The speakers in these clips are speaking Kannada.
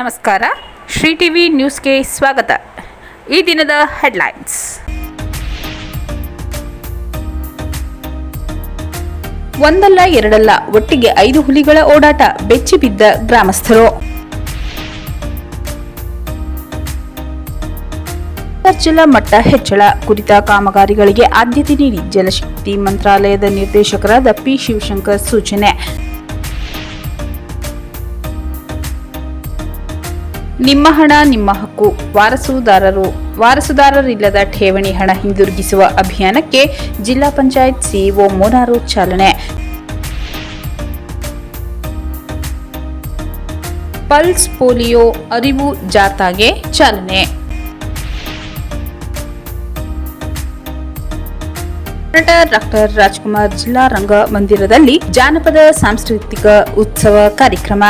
ನಮಸ್ಕಾರ. ಶ್ರೀ ಟಿವಿ ನ್ಯೂಸ್ಗೆ ಸ್ವಾಗತ. ಈ ದಿನದ ಹೆಡ್ಲೈನ್ಸ್. ಒಂದಲ್ಲ ಎರಡಲ್ಲ ಒಟ್ಟಿಗೆ 5 ಹುಲಿಗಳ ಓಡಾಟ, ಬೆಚ್ಚಿ ಬಿದ್ದ ಗ್ರಾಮಸ್ಥರು. ಅಂತರ್ಜಲ ಮಟ್ಟ ಹೆಚ್ಚಳ ಕುರಿತ ಕಾಮಗಾರಿಗಳಿಗೆ ಆದ್ಯತೆ ನೀಡಿ ಜಲಶಕ್ತಿ ಮಂತ್ರಾಲಯದ ನಿರ್ದೇಶಕರಾದ ಪಿ. ಶಿವಶಂಕರ್ ಸೂಚನೆ. ನಿಮ್ಮ ಹಣ ನಿಮ್ಮ ಹಕ್ಕು, ವಾರಸುದಾರರಿಲ್ಲದ ಠೇವಣಿ ಹಣ ಹಿಂದಿರುಗಿಸುವ ಅಭಿಯಾನಕ್ಕೆ ಜಿಲ್ಲಾ ಪಂಚಾಯತ್ ಸಿಇಒ ಮೋನಾರು ಚಾಲನೆ. ಪಲ್ಸ್ ಪೋಲಿಯೋ ಅರಿವು ಜಾಥಾಗೆ ಚಾಲನೆ. ನಟ ಡಾಕ್ಟರ್ ರಾಜ್ಕುಮಾರ್ ಜಿಲ್ಲಾ ರಂಗ ಮಂದಿರದಲ್ಲಿ ಜಾನಪದ ಸಾಂಸ್ಕೃತಿಕ ಉತ್ಸವ ಕಾರ್ಯಕ್ರಮ.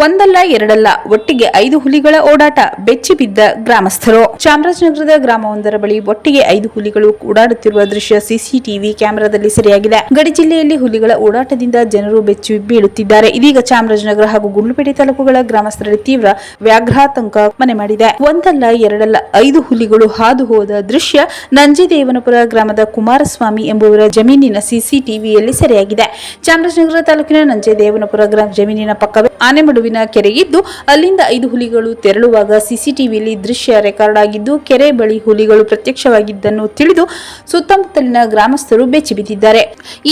ಒಂದಲ್ಲ ಎರಡಲ್ಲ ಒಟ್ಟಿಗೆ 5 ಹುಲಿಗಳ ಓಡಾಟ, ಬೆಚ್ಚಿ ಬಿದ್ದ ಗ್ರಾಮಸ್ಥರು. ಚಾಮರಾಜನಗರದ ಗ್ರಾಮವೊಂದರ ಬಳಿ ಒಟ್ಟಿಗೆ 5 ಹುಲಿಗಳು ಓಡಾಡುತ್ತಿರುವ ದೃಶ್ಯ ಸಿಸಿಟಿವಿ ಕ್ಯಾಮೆರಾದಲ್ಲಿ ಸೆರೆಯಾಗಿದೆ. ಗಡಿ ಜಿಲ್ಲೆಯಲ್ಲಿ ಹುಲಿಗಳ ಓಡಾಟದಿಂದ ಜನರು ಬೆಚ್ಚಿ ಬೀಳುತ್ತಿದ್ದಾರೆ. ಇದೀಗ ಚಾಮರಾಜನಗರ ಹಾಗೂ ಗುಂಡ್ಲುಪೇಟೆ ತಾಲೂಕುಗಳ ಗ್ರಾಮಸ್ಥರಲ್ಲಿ ತೀವ್ರ ವ್ಯಾಘ್ರಾತಂಕ ಮನೆ ಮಾಡಿದೆ. ಒಂದಲ್ಲ ಎರಡಲ್ಲ 5 ಹುಲಿಗಳು ಹಾದು ಹೋದ ದೃಶ್ಯ ನಂಜೇದೇವನಪುರ ಗ್ರಾಮದ ಕುಮಾರಸ್ವಾಮಿ ಎಂಬುವರ ಜಮೀನಿನ ಸಿಸಿಟಿವಿಯಲ್ಲಿ ಸೆರೆಯಾಗಿದೆ. ಚಾಮರಾಜನಗರ ತಾಲೂಕಿನ ನಂಜೇದೇವನಪುರ ಗ್ರಾಮ ಜಮೀನಿನ ಪಕ್ಕವೇ ಆನೆಮಡುವಿನ ಕೆರೆಯಿದ್ದು, ಅಲ್ಲಿಂದ 5 ಹುಲಿಗಳು ತೆರಳುವಾಗ ಸಿಸಿಟಿವಿಯಲ್ಲಿ ದೃಶ್ಯ ರೆಕಾರ್ಡ್ ಆಗಿದ್ದು, ಕೆರೆ ಬಳಿ ಹುಲಿಗಳು ಪ್ರತ್ಯಕ್ಷವಾಗಿದ್ದನ್ನು ತಿಳಿದು ಸುತ್ತಮುತ್ತಲಿನ ಗ್ರಾಮಸ್ಥರು ಬೆಚ್ಚಿ ಬಿದ್ದಿದ್ದಾರೆ.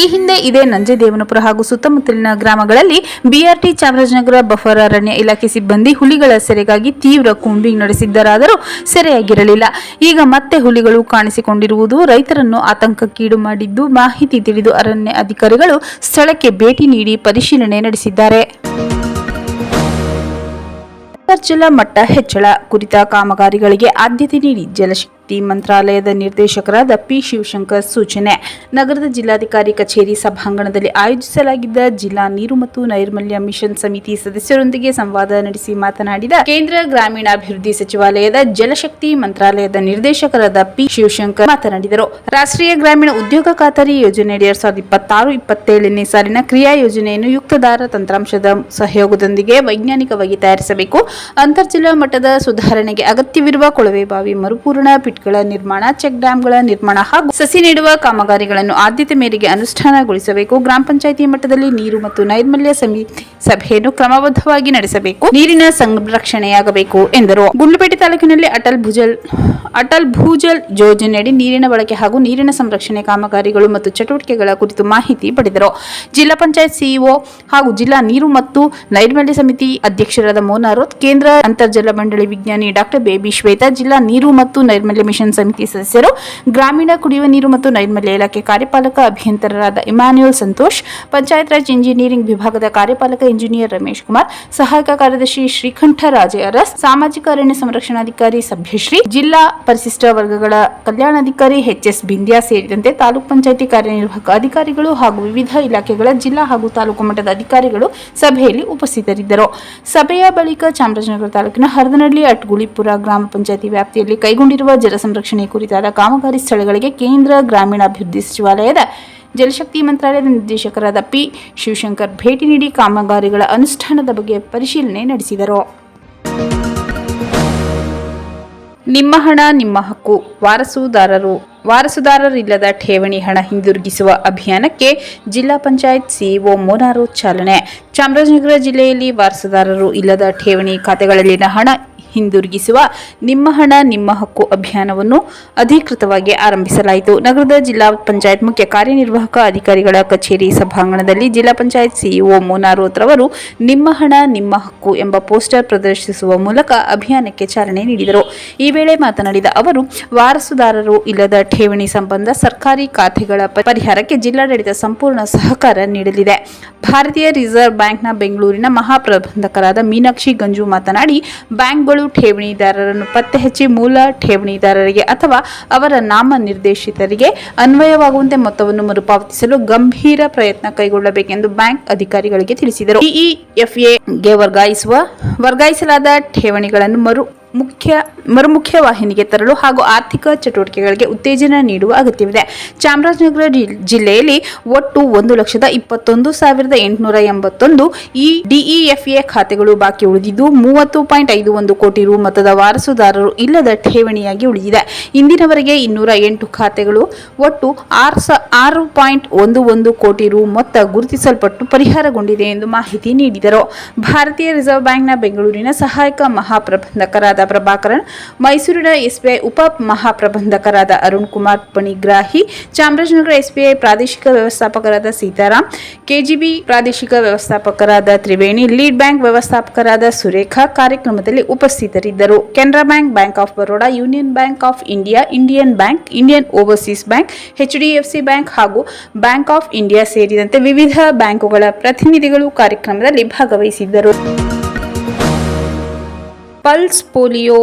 ಈ ಹಿಂದೆ ಇದೇ ನಂಜೇದೇವನಪುರ ಹಾಗೂ ಸುತ್ತಮುತ್ತಲಿನ ಗ್ರಾಮಗಳಲ್ಲಿ ಬಿಆರ್ಟಿ ಚಾಮರಾಜನಗರ ಬಫರ್ ಅರಣ್ಯ ಇಲಾಖೆ ಸಿಬ್ಬಂದಿ ಹುಲಿಗಳ ಸೆರೆಗಾಗಿ ತೀವ್ರ ಕೂಂಬಿಂಗ್ ನಡೆಸಿದ್ದರಾದರೂ ಸೆರೆಯಾಗಿರಲಿಲ್ಲ. ಈಗ ಮತ್ತೆ ಹುಲಿಗಳು ಕಾಣಿಸಿಕೊಂಡಿರುವುದು ರೈತರನ್ನು ಆತಂಕಕ್ಕೀಡು ಮಾಡಿದ್ದು, ಮಾಹಿತಿ ತಿಳಿದು ಅರಣ್ಯ ಅಧಿಕಾರಿಗಳು ಸ್ಥಳಕ್ಕೆ ಭೇಟಿ ನೀಡಿ ಪರಿಶೀಲನೆ ನಡೆಸಿದ್ದಾರೆ. ಅಂತರ್ಜಲ ಮಟ್ಟ ಹೆಚ್ಚಳ ಕುರಿತ ಕಾಮಗಾರಿಗಳಿಗೆ ಆದ್ಯತೆ ನೀಡಿ ಜಲಶಕ್ತಿ ಮಂತ್ರಾಲಯದ ನಿರ್ದೇಶಕರಾದ ಪಿ. ಶಿವಶಂಕರ್ ಸೂಚನೆ. ನಗರದ ಜಿಲ್ಲಾಧಿಕಾರಿ ಕಚೇರಿ ಸಭಾಂಗಣದಲ್ಲಿ ಆಯೋಜಿಸಲಾಗಿದ್ದ ಜಿಲ್ಲಾ ನೀರು ಮತ್ತು ನೈರ್ಮಲ್ಯ ಮಿಷನ್ ಸಮಿತಿ ಸದಸ್ಯರೊಂದಿಗೆ ಸಂವಾದ ನಡೆಸಿ ಮಾತನಾಡಿದ ಕೇಂದ್ರ ಗ್ರಾಮೀಣಾಭಿವೃದ್ಧಿ ಸಚಿವಾಲಯದ ಜಲಶಕ್ತಿ ಮಂತ್ರಾಲಯದ ನಿರ್ದೇಶಕರಾದ ಪಿ. ಶಿವಶಂಕರ್ ಮಾತನಾಡಿದರು. ರಾಷ್ಟ್ರೀಯ ಗ್ರಾಮೀಣ ಉದ್ಯೋಗ ಖಾತರಿ ಯೋಜನೆಯಡಿ 2026-27ನೇ ಸಾಲಿನ ಕ್ರಿಯಾ ಯೋಜನೆಯನ್ನು ಯುಕ್ತದಾರ ತಂತ್ರಾಂಶದ ಸಹಯೋಗದೊಂದಿಗೆ ವೈಜ್ಞಾನಿಕವಾಗಿ ತಯಾರಿಸಬೇಕು. ಅಂತರ್ಜಲ ಮಟ್ಟದ ಸುಧಾರಣೆಗೆ ಅಗತ್ಯವಿರುವ ಕೊಳವೆ ಬಾವಿ ಮರುಪೂರಣ, ಪಿಟ್ಗಳ ನಿರ್ಮಾಣ, ಚೆಕ್ ಡ್ಯಾಂಗಳ ನಿರ್ಮಾಣ ಹಾಗೂ ಸಸಿ ನೆಡುವ ಕಾಮಗಾರಿಗಳನ್ನು ಆದ್ಯತೆ ಮೇರೆಗೆ ಅನುಷ್ಠಾನಗೊಳಿಸಬೇಕು. ಗ್ರಾಮ ಪಂಚಾಯಿತಿ ಮಟ್ಟದಲ್ಲಿ ನೀರು ಮತ್ತು ನೈರ್ಮಲ್ಯ ಸಮಿತಿ ಸಭೆಯನ್ನು ಕ್ರಮಬದ್ಧವಾಗಿ ನಡೆಸಬೇಕು. ನೀರಿನ ಸಂರಕ್ಷಣೆಯಾಗಬೇಕು ಎಂದರು. ಗುಂಡ್ಲುಪೇಟೆ ತಾಲೂಕಿನಲ್ಲಿ ಅಟಲ್ ಭೂಜಲ್ ಯೋಜನೆಯಡಿ ನೀರಿನ ಬಳಕೆ ಹಾಗೂ ನೀರಿನ ಸಂರಕ್ಷಣೆ ಕಾಮಗಾರಿಗಳು ಮತ್ತು ಚಟುವಟಿಕೆಗಳ ಕುರಿತು ಮಾಹಿತಿ ಪಡೆದರು. ಜಿಲ್ಲಾ ಪಂಚಾಯತ್ ಸಿಇಒ ಹಾಗೂ ಜಿಲ್ಲಾ ನೀರು ಮತ್ತು ನೈರ್ಮಲ್ಯ ಸಮಿತಿ ಅಧ್ಯಕ್ಷರಾದ ಮೋನಾರೋತ್, ಕೇಂದ್ರ ಅಂತರ್ಜಲ ಮಂಡಳಿ ವಿಜ್ಞಾನಿ ಡಾಕ್ಟರ್ ಬೇಬಿ ಶ್ವೇತಾ, ಜಿಲ್ಲಾ ನೀರು ಮತ್ತು ನೈರ್ಮಲ್ಯ ಮಿಷನ್ ಸಮಿತಿ ಸದಸ್ಯರು, ಗ್ರಾಮೀಣ ಕುಡಿಯುವ ನೀರು ಮತ್ತು ನೈರ್ಮಲ್ಯ ಇಲಾಖೆ ಕಾರ್ಯಪಾಲಕ ಅಭಿಯಂತರರಾದ ಇಮ್ಯಾನ್ಯುಯಲ್ ಸಂತೋಷ್, ಪಂಚಾಯತ್ ರಾಜ್ ಇಂಜಿನಿಯರಿಂಗ್ ವಿಭಾಗದ ಕಾರ್ಯಪಾಲಕ ಇಂಜಿನಿಯರ್ ರಮೇಶ್ ಕುಮಾರ್, ಸಹಾಯಕ ಕಾರ್ಯದರ್ಶಿ ಶ್ರೀಕಂಠ ರಾಜೆ ಅರಸ್, ಸಾಮಾಜಿಕ ಅರಣ್ಯ ಸಂರಕ್ಷಣಾಧಿಕಾರಿ ಸಭ್ಯಶ್ರೀ, ಜಿಲ್ಲಾ ಪರಿಶಿಷ್ಟ ವರ್ಗಗಳ ಕಲ್ಯಾಣಾಧಿಕಾರಿ ಎಚ್.ಎಸ್. ಬಿಂದ್ಯಾ ಸೇರಿದಂತೆ ತಾಲೂಕು ಪಂಚಾಯಿತಿ ಕಾರ್ಯನಿರ್ವಾಹಕ ಅಧಿಕಾರಿಗಳು ಹಾಗೂ ವಿವಿಧ ಇಲಾಖೆಗಳ ಜಿಲ್ಲಾ ಹಾಗೂ ತಾಲೂಕು ಮಟ್ಟದ ಅಧಿಕಾರಿಗಳು ಸಭೆಯಲ್ಲಿ ಉಪಸ್ಥಿತರಿದ್ದರು. ಸಭೆಯ ಬಳಿಕ ಚಾಮರಾಜನಗರ ತಾಲೂಕಿನ ಹರದನಹಳ್ಳಿ ಅಟ್ಗುಳಿಪುರ ಗ್ರಾಮ ಪಂಚಾಯಿತಿ ವ್ಯಾಪ್ತಿಯಲ್ಲಿ ಕೈಗೊಂಡಿರುವ ಜಲ ಸಂರಕ್ಷಣೆ ಕುರಿತಾದ ಕಾಮಗಾರಿ ಸ್ಥಳಗಳಿಗೆ ಕೇಂದ್ರ ಗ್ರಾಮೀಣಾಭಿವೃದ್ಧಿ ಸಚಿವಾಲಯದ ಜಲಶಕ್ತಿ ಮಂತ್ರಾಲಯದ ನಿರ್ದೇಶಕರಾದ ಪಿ. ಶಿವಶಂಕರ್ ಭೇಟಿ ನೀಡಿ ಕಾಮಗಾರಿಗಳ ಅನುಷ್ಠಾನದ ಬಗ್ಗೆ ಪರಿಶೀಲನೆ ನಡೆಸಿದರು. ನಿಮ್ಮ ಹಣ ನಿಮ್ಮ ಹಕ್ಕು, ವಾರಸುದಾರರಿಲ್ಲದ ಠೇವಣಿ ಹಣ ಹಿಂದಿರುಗಿಸುವ ಅಭಿಯಾನಕ್ಕೆ ಜಿಲ್ಲಾ ಪಂಚಾಯತ್ ಸಿಇಒ ಮೋನಾರು ಚಾಲನೆ. ಚಾಮರಾಜನಗರ ಜಿಲ್ಲೆಯಲ್ಲಿ ವಾರಸುದಾರರು ಇಲ್ಲದ ಠೇವಣಿ ಖಾತೆಗಳಲ್ಲಿನ ಹಣ ಹಿಂದಿರುಗಿಸುವ ನಿಮ್ಮ ಹಣ ನಿಮ್ಮ ಹಕ್ಕು ಅಭಿಯಾನವನ್ನು ಅಧಿಕೃತವಾಗಿ ಆರಂಭಿಸಲಾಯಿತು. ನಗರದ ಜಿಲ್ಲಾ ಪಂಚಾಯತ್ ಮುಖ್ಯ ಕಾರ್ಯನಿರ್ವಾಹಕ ಅಧಿಕಾರಿಗಳ ಕಚೇರಿ ಸಭಾಂಗಣದಲ್ಲಿ ಜಿಲ್ಲಾ ಪಂಚಾಯತ್ ಸಿಇಒ ಮೋನಾರೋತ್ ರವರು ನಿಮ್ಮ ಹಣ ನಿಮ್ಮ ಹಕ್ಕು ಎಂಬ ಪೋಸ್ಟರ್ ಪ್ರದರ್ಶಿಸುವ ಮೂಲಕ ಅಭಿಯಾನಕ್ಕೆ ಚಾಲನೆ ನೀಡಿದರು. ಈ ವೇಳೆ ಮಾತನಾಡಿದ ಅವರು, ವಾರಸುದಾರರು ಇಲ್ಲದ ಠೇವಣಿ ಸಂಬಂಧ ಸರ್ಕಾರಿ ಖಾತೆಗಳ ಪರಿಹಾರಕ್ಕೆ ಜಿಲ್ಲಾಡಳಿತ ಸಂಪೂರ್ಣ ಸಹಕಾರ ನೀಡಲಿದೆ. ಭಾರತೀಯ ರಿಸರ್ವ್ ಬ್ಯಾಂಕ್ನ ಬೆಂಗಳೂರಿನ ಮಹಾಪ್ರಬಂಧಕರಾದ ಮೀನಾಕ್ಷಿ ಗಂಜು ಮಾತನಾಡಿ, ಬ್ಯಾಂಕ್ಗಳು ಠೇವಣಿದಾರರನ್ನು ಪತ್ತೆ ಹಚ್ಚಿ ಮೂಲ ಠೇವಣಿದಾರರಿಗೆ ಅಥವಾ ಅವರ ನಾಮ ನಿರ್ದೇಶಿತರಿಗೆ ಅನ್ವಯವಾಗುವಂತೆ ಮೊತ್ತವನ್ನು ಮರುಪಾವತಿಸಲು ಗಂಭೀರ ಪ್ರಯತ್ನ ಕೈಗೊಳ್ಳಬೇಕೆಂದು ಬ್ಯಾಂಕ್ ಅಧಿಕಾರಿಗಳಿಗೆ ತಿಳಿಸಿದರು. ಇಇಎಫ್ಎಗೆ ವರ್ಗಾಯಿಸಲಾದ ಠೇವಣಿಗಳನ್ನು ಮರುಮುಖ್ಯ ವಾಹಿನಿಗೆ ತರಲು ಹಾಗೂ ಆರ್ಥಿಕ ಚಟುವಟಿಕೆಗಳಿಗೆ ಉತ್ತೇಜನ ನೀಡುವ ಅಗತ್ಯವಿದೆ. ಚಾಮರಾಜನಗರ ಜಿಲ್ಲೆಯಲ್ಲಿ ಒಟ್ಟು 1,21,881 ಈ ಡಿಇಎಫ್ಎ ಖಾತೆಗಳು ಬಾಕಿ ಉಳಿದಿದ್ದು 30.51 ಕೋಟಿ ರು ಮೊತ್ತದ ವಾರಸುದಾರರು ಇಲ್ಲದ ಠೇವಣಿಯಾಗಿ ಉಳಿದಿದೆ. ಇಂದಿನವರೆಗೆ 208 ಖಾತೆಗಳು ಒಟ್ಟು 6.11 ಕೋಟಿ ರು ಮೊತ್ತ ಗುರುತಿಸಲ್ಪಟ್ಟು ಪರಿಹಾರಗೊಂಡಿದೆ ಎಂದು ಮಾಹಿತಿ ನೀಡಿದರು. ಭಾರತೀಯ ರಿಸರ್ವ್ ಬ್ಯಾಂಕ್ನ ಬೆಂಗಳೂರಿನ ಸಹಾಯಕ ಮಹಾಪ್ರಬಂಧಕರಾದ ಪ್ರಭಾಕರನ್, ಮೈಸೂರಿನ ಎಸ್ಬಿಐ ಉಪ ಮಹಾಪ್ರಬಂಧಕರಾದ ಅರುಣ್ ಕುಮಾರ್ ಪಣಿಗ್ರಾಹಿ, ಚಾಮರಾಜನಗರ ಎಸ್ಬಿಐ ಪ್ರಾದೇಶಿಕ ವ್ಯವಸ್ಥಾಪಕರಾದ ಸೀತಾರಾಮ್, ಕೆಜಿಬಿ ಪ್ರಾದೇಶಿಕ ವ್ಯವಸ್ಥಾಪಕರಾದ ತ್ರಿವೇಣಿ, ಲೀಡ್ ಬ್ಯಾಂಕ್ ವ್ಯವಸ್ಥಾಪಕರಾದ ಸುರೇಖಾ ಕಾರ್ಯಕ್ರಮದಲ್ಲಿ ಉಪಸ್ಥಿತರಿದ್ದರು. Canara bank, bank of Baroda, union bank of India, Indian bank, Indian overseas bank, HDFC bank ಹಾಗೂ ಬ್ಯಾಂಕ್ ಆಫ್ ಇಂಡಿಯಾ ಸೇರಿದಂತೆ ವಿವಿಧ ಬ್ಯಾಂಕುಗಳ ಪ್ರತಿನಿಧಿಗಳು ಕಾರ್ಯಕ್ರಮದಲ್ಲಿ ಭಾಗವಹಿಸಿದ್ದರು. ಪಲ್ಸ್ ಪೋಲಿಯೋ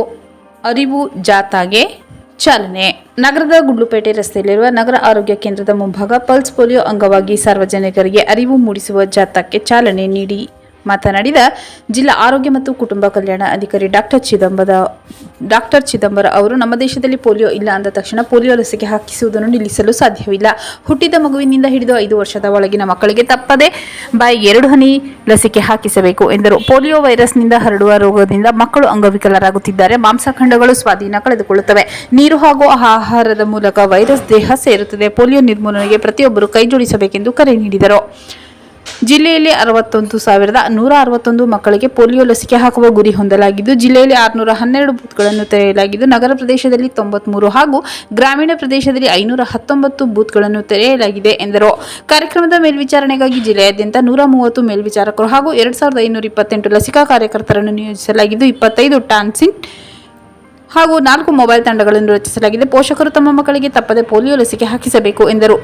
ಅರಿವು ಜಾಥಾಗೆ ಚಾಲನೆ. ನಗರದ ಗುಂಡ್ಲುಪೇಟೆ ರಸ್ತೆಯಲ್ಲಿರುವ ನಗರ ಆರೋಗ್ಯ ಕೇಂದ್ರದ ಮುಂಭಾಗ ಪಲ್ಸ್ ಪೋಲಿಯೋ ಅಂಗವಾಗಿ ಸಾರ್ವಜನಿಕರಿಗೆ ಅರಿವು ಮೂಡಿಸುವ ಜಾಥಾಕ್ಕೆ ಚಾಲನೆ ನೀಡಿ ಮಾತನಾಡಿದ ಜಿಲ್ಲಾ ಆರೋಗ್ಯ ಮತ್ತು ಕುಟುಂಬ ಕಲ್ಯಾಣ ಅಧಿಕಾರಿ ಡಾಕ್ಟರ್ ಚಿದಂಬರ ಅವರು, ನಮ್ಮ ದೇಶದಲ್ಲಿ ಪೋಲಿಯೋ ಇಲ್ಲ ಅಂದ ತಕ್ಷಣ ಪೋಲಿಯೋ ಲಸಿಕೆ ಹಾಕಿಸುವುದನ್ನು ನಿಲ್ಲಿಸಲು ಸಾಧ್ಯವಿಲ್ಲ. ಹುಟ್ಟಿದ ಮಗುವಿನಿಂದ ಹಿಡಿದು 5 ವರ್ಷದ ಒಳಗಿನ ಮಕ್ಕಳಿಗೆ ತಪ್ಪದೆ ಬಾಯಿಗೆ 2 ಹನಿ ಲಸಿಕೆ ಹಾಕಿಸಬೇಕು ಎಂದರು. ಪೋಲಿಯೋ ವೈರಸ್ನಿಂದ ಹರಡುವ ರೋಗದಿಂದ ಮಕ್ಕಳು ಅಂಗವಿಕಲರಾಗುತ್ತಿದ್ದಾರೆ. ಮಾಂಸಖಂಡಗಳು ಸ್ವಾಧೀನ ಕಳೆದುಕೊಳ್ಳುತ್ತವೆ. ನೀರು ಹಾಗೂ ಆಹಾರದ ಮೂಲಕ ವೈರಸ್ ದೇಹ ಸೇರುತ್ತದೆ. ಪೋಲಿಯೋ ನಿರ್ಮೂಲನೆಗೆ ಪ್ರತಿಯೊಬ್ಬರು ಕೈಜೋಡಿಸಬೇಕೆಂದು ಕರೆ ನೀಡಿದರು. ಜಿಲ್ಲೆಯಲ್ಲಿ 61,161 ಮಕ್ಕಳಿಗೆ ಪೋಲಿಯೋ ಲಸಿಕೆ ಹಾಕುವ ಗುರಿ ಹೊಂದಲಾಗಿದ್ದು, ಜಿಲ್ಲೆಯಲ್ಲಿ 612 ಬೂತ್ಗಳನ್ನು ತೆರೆಯಲಾಗಿದ್ದು, ನಗರ ಪ್ರದೇಶದಲ್ಲಿ 93 ಹಾಗೂ ಗ್ರಾಮೀಣ ಪ್ರದೇಶದಲ್ಲಿ 519 ಬೂತ್ಗಳನ್ನು ತೆರೆಯಲಾಗಿದೆ ಎಂದರು. ಕಾರ್ಯಕ್ರಮದ ಮೇಲ್ವಿಚಾರಣೆಗಾಗಿ ಜಿಲ್ಲೆಯಾದ್ಯಂತ 130 ಮೇಲ್ವಿಚಾರಕರು ಹಾಗೂ 2528 ಲಸಿಕಾ ಕಾರ್ಯಕರ್ತರನ್ನು ನಿಯೋಜಿಸಲಾಗಿದ್ದು, 25 ಟಾನ್ಸಿನ್ ಹಾಗೂ 4 ಮೊಬೈಲ್ ತಂಡಗಳನ್ನು ರಚಿಸಲಾಗಿದೆ. ಪೋಷಕರು ತಮ್ಮ ಮಕ್ಕಳಿಗೆ ತಪ್ಪದೆ ಪೋಲಿಯೋ ಲಸಿಕೆ ಹಾಕಿಸಬೇಕು ಎಂದರು.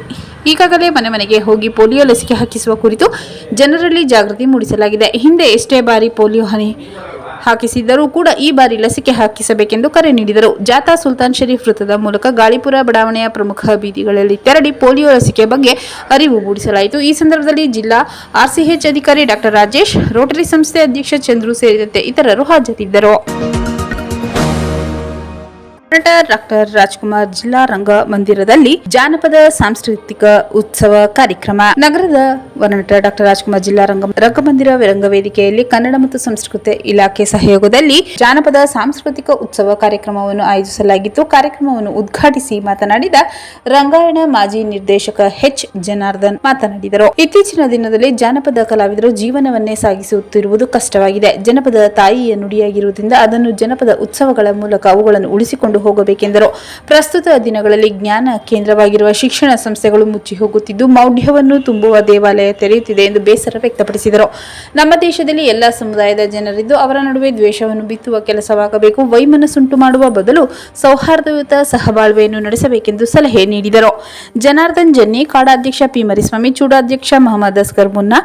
ಈಗಾಗಲೇ ಮನೆ ಮನೆಗೆ ಹೋಗಿ ಪೋಲಿಯೋ ಲಸಿಕೆ ಹಾಕಿಸುವ ಕುರಿತು ಜನರಲ್ಲಿ ಜಾಗೃತಿ ಮೂಡಿಸಲಾಗಿದೆ. ಹಿಂದೆ ಎಷ್ಟೇ ಬಾರಿ ಪೋಲಿಯೋ ಹನಿ ಹಾಕಿಸಿದ್ದರೂ ಕೂಡ ಈ ಬಾರಿ ಲಸಿಕೆ ಹಾಕಿಸಬೇಕೆಂದು ಕರೆ ನೀಡಿದರು. ಜಾಥಾ ಸುಲ್ತಾನ್ ಶರೀಫ್ ವೃತ್ತದ ಮೂಲಕ ಗಾಳಿಪುರ ಬಡಾವಣೆಯ ಪ್ರಮುಖ ಬೀದಿಗಳಲ್ಲಿ ತೆರಳಿ ಪೋಲಿಯೋ ಲಸಿಕೆ ಬಗ್ಗೆ ಅರಿವು ಮೂಡಿಸಲಾಯಿತು. ಈ ಸಂದರ್ಭದಲ್ಲಿ ಜಿಲ್ಲಾ ಆರ್ಸಿಎಚ್ ಅಧಿಕಾರಿ ಡಾಕ್ಟರ್ ರಾಜೇಶ್, ರೋಟರಿ ಸಂಸ್ಥೆ ಅಧ್ಯಕ್ಷ ಚಂದ್ರು ಸೇರಿದಂತೆ ಇತರರು ಹಾಜರಿದ್ದರು. ನಟ ಡಾಕ್ಟರ್ ರಾಜ್ಕುಮಾರ್ ಜಿಲ್ಲಾ ರಂಗಮಂದಿರದಲ್ಲಿ ಜಾನಪದ ಸಾಂಸ್ಕೃತಿಕ ಉತ್ಸವ ಕಾರ್ಯಕ್ರಮ. ನಗರದ ವರನಟ ಡಾಕ್ಟರ್ ರಾಜ್ಕುಮಾರ್ ಜಿಲ್ಲಾ ರಂಗಮಂದಿರ ರಂಗವೇದಿಕೆಯಲ್ಲಿ ಕನ್ನಡ ಮತ್ತು ಸಂಸ್ಕೃತಿ ಇಲಾಖೆ ಸಹಯೋಗದಲ್ಲಿ ಜಾನಪದ ಸಾಂಸ್ಕೃತಿಕ ಉತ್ಸವ ಕಾರ್ಯಕ್ರಮವನ್ನು ಆಯೋಜಿಸಲಾಗಿತ್ತು. ಕಾರ್ಯಕ್ರಮವನ್ನು ಉದ್ಘಾಟಿಸಿ ಮಾತನಾಡಿದ ರಂಗಾಯಣ ಮಾಜಿ ನಿರ್ದೇಶಕ ಎಚ್ ಜನಾರ್ದನ್ ಮಾತನಾಡಿದರು. ಇತ್ತೀಚಿನ ದಿನದಲ್ಲಿ ಜಾನಪದ ಕಲಾವಿದರು ಜೀವನವನ್ನೇ ಸಾಗಿಸುತ್ತಿರುವುದು ಕಷ್ಟವಾಗಿದೆ. ಜನಪದ ತಾಯಿಯ ನುಡಿಯಾಗಿರುವುದರಿಂದ ಅದನ್ನು ಜನಪದ ಉತ್ಸವಗಳ ಮೂಲಕ ಅವುಗಳನ್ನು ಉಳಿಸಿಕೊಂಡು ಹೋಗಬೇಕೆಂದರು. ಪ್ರಸ್ತುತ ದಿನಗಳಲ್ಲಿ ಜ್ಞಾನ ಕೇಂದ್ರವಾಗಿರುವ ಶಿಕ್ಷಣ ಸಂಸ್ಥೆಗಳು ಮುಚ್ಚಿ ಹೋಗುತ್ತಿದ್ದು, ಮೌಢ್ಯವನ್ನು ತುಂಬುವ ದೇವಾಲಯ ತೆರೆಯುತ್ತಿದೆ ಎಂದು ಬೇಸರ ವ್ಯಕ್ತಪಡಿಸಿದರು. ನಮ್ಮ ದೇಶದಲ್ಲಿ ಎಲ್ಲ ಸಮುದಾಯದ ಜನರಿದ್ದು ಅವರ ನಡುವೆ ದ್ವೇಷವನ್ನು ಬಿತ್ತುವ ಕೆಲಸವಾಗಬೇಕು. ವೈಮನಸ್ಸುಂಟು ಮಾಡುವ ಬದಲು ಸೌಹಾರ್ದಯುತ ಸಹಬಾಳ್ವೆಯನ್ನು ನಡೆಸಬೇಕೆಂದು ಸಲಹೆ ನೀಡಿದರು. ಜನಾರ್ದನ್ ಜನ್ನಿ, ಕಾಡಾಧ್ಯಕ್ಷ ಪಿ ಮರಿಸ್ವಾಮಿ, ಚೂಡಾಧ್ಯಕ್ಷ ಮೊಹಮ್ಮದ್ ಅಸ್ಗರ್ ಮುನ್ನಾ,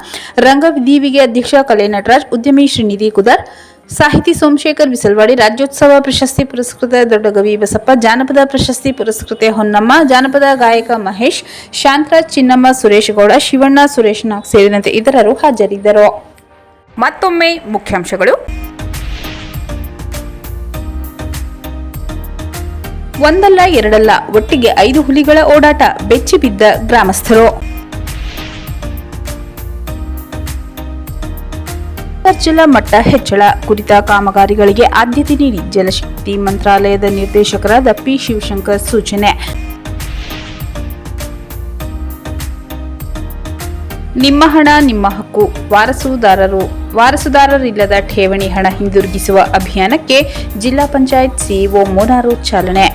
ರಂಗದೀವಿಗೆ ಅಧ್ಯಕ್ಷ ಕಲೆ ನಟರಾಜ್, ಉದ್ಯಮಿ ಶ್ರೀನಿಧಿ ಕುದರ್, ಸಾಹಿತಿ ಸೋಮಶೇಖರ್ ಬಿಸಲ್ವಾಡಿ, ರಾಜ್ಯೋತ್ಸವ ಪ್ರಶಸ್ತಿ ಪುರಸ್ಕೃತ ದೊಡ್ಡಗವಿ ಬಸಪ್ಪ, ಜಾನಪದ ಪ್ರಶಸ್ತಿ ಪುರಸ್ಕೃತೆ ಹೊನ್ನಮ್ಮ, ಜಾನಪದ ಗಾಯಕ ಮಹೇಶ್, ಶಾಂತರಾಜ್ ಚಿನ್ನಮ್ಮ, ಸುರೇಶ್ ಗೌಡ, ಶಿವಣ್ಣ, ಸುರೇಶ್ ನಾಗ್ ಸೇರಿದಂತೆ ಇತರರು ಹಾಜರಿದ್ದರು. ಮತ್ತೊಮ್ಮೆ ಮುಖ್ಯಾಂಶಗಳು. ಒಂದಲ್ಲ ಎರಡಲ್ಲ, ಒಟ್ಟಿಗೆ 5 ಹುಲಿಗಳ ಓಡಾಟ, ಬೆಚ್ಚಿಬಿದ್ದ ಗ್ರಾಮಸ್ಥರು. ಅಂತರ್ಜಲ ಮಟ್ಟ ಹೆಚ್ಚಳ ಕುರಿತ ಕಾಮಗಾರಿಗಳಿಗೆ ಆದ್ಯತೆ ನೀಡಿ ಜಲಶಕ್ತಿ ಮಂತ್ರಾಲಯದ ನಿರ್ದೇಶಕರಾದ ಪಿ ಶಿವಶಂಕರ್ ಸೂಚನೆ. ನಿಮ್ಮ ಹಣ ನಿಮ್ಮ ಹಕ್ಕು, ವಾರಸುದಾರರಿಲ್ಲದ ಠೇವಣಿ ಹಣ ಹಿಂದಿರುಗಿಸುವ ಅಭಿಯಾನಕ್ಕೆ ಜಿಲ್ಲಾ ಪಂಚಾಯತ್ ಸಿಇಒ ಮೋನಾರು ಚಾಲನೆ.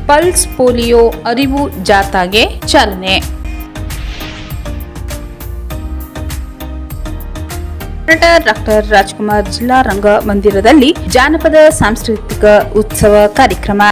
ಪಲ್ಸ್ ಪೋಲಿಯೋ ಅರಿವು ಜಾಥಾಗೆ ಚಾಲನೆ. ನಟ ಡಾಕ್ಟರ್ ರಾಜ್ಕುಮಾರ್ ಜಿಲ್ಲಾ ರಂಗಮಂದಿರದಲ್ಲಿ ಜಾನಪದ ಸಾಂಸ್ಕೃತಿಕ ಉತ್ಸವ ಕಾರ್ಯಕ್ರಮ.